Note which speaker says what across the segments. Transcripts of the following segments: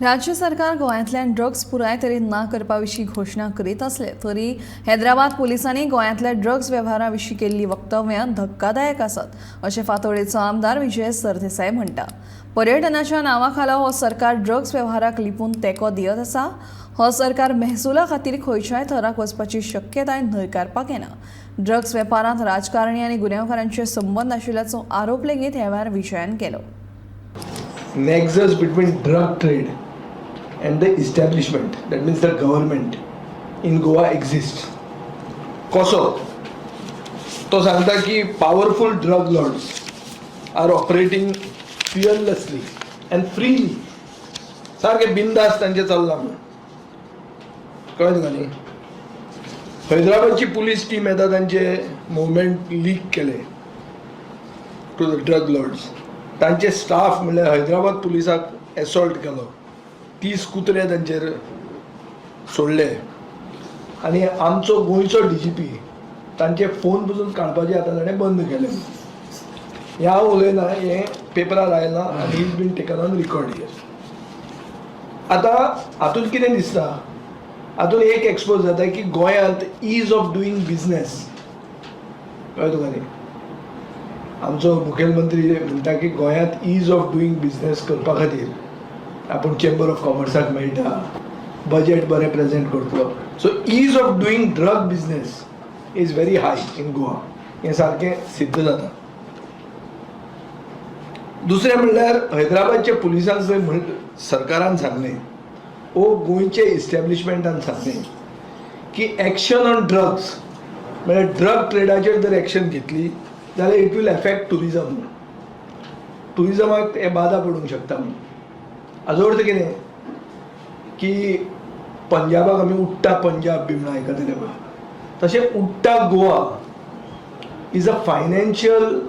Speaker 1: राज्य सरकार गोंयांतल्यान ड्रग्स पुराय तरेन ना करपा विशीं घोशणा करीत असले तरी हैदराबाद पुलिसांनी गोंयांतल्या ड्रग्स वेव्हारा विशीं केल्लीं वक्तव्यां धक्कादायक आसात अशें फांतोडेचो आमदार विजय सरदेसाय म्हणटा। पर्यटनाच्या नांवाखाला हो सरकार ड्रग्स वेव्हाराक लिपून तेंको दियत आसा। हो सरकार महसुला खातीर खंयच्याय थराक वचपाची शक्यताय न्हयकारपाक येना। ड्रग्स वेपारांत राजकारणी आनी गुन्यांवकारांचे संबंद आशिल्ल्याचो आरोप लेगीत ह्या वेळार विजयान केलो।
Speaker 2: Nexus between drug trade and the establishment, that means the government in Goa exists. कसो तो सांगता की powerful drug lords are operating fearlessly and freely. सारखे बिंदास तांचे चल्लां म्हणून कळ्ळें तुका न्ही? हैदराबादची पुलीस टीम येता तांचे मुवमेंट लीक केले टू द ड्रग लॉर्ड्स। तांचे स्टाफ म्हणल्यार हैदराबाद पुलिसाक एसॉल्ट केलो, 30 कुत्रे तांचेर सोडले आनी आमचो गोंयचो DGP तांचे फोन पसून काडपाचे आतां ताणें बंद केले। हें हांव उलयना, हें पेपरार आयलां आनी is been taken on record here. आतां हातूंत कितें दिसता, हातूंत एक एक्सपोज जाता की गोंयांत ईज ऑफ डुईंग बिजनेस, कळ्ळें तुका न्ही? आमचो मुखेलमंत्री म्हणटा की गोंयांत ईज ऑफ डुईंग बिजनेस करपा खातीर आपूण चेंबर ऑफ कॉमर्साक मेळटा, बजेट बरें प्रेजेंट करतलो। So ease of doing drug business is very high in Goa, हें सारकें सिद्ध जाता। दुसरें म्हणल्यार हैदराबादच्या पुलिसांक जंय सरकारान सांगलें वो गोंयचे इस्टॅब्लिशमेंटान सांगलें की एक्शन ऑन ड्रग्स म्हणल्यार ड्रग ट्रेडाचेर जर एक्शन घेतली जाल्यार इट वील एफेक्ट टुरिजम, टुरिजमाक हे बाधा पडूंक शकता म्हणून। हाजो अर्थ कितें की पंजाबाक आमी उडटा पंजाब बी म्हणून आयकतले पळय, तशें उडटा Goa is a financial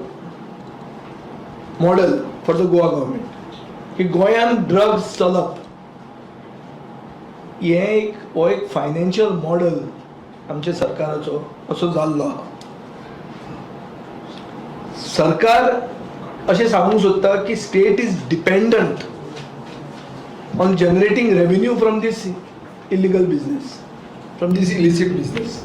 Speaker 2: model for the Goa government की गोंयांत ड्रग्स चलप हो एक फायनान्शियल मॉडल आमच्या सरकाराचो असो जाल्लो आहा। सरकार अशें सांगूंक सोदता की state is dependent on generating revenue from these illegal business, from these illicit business.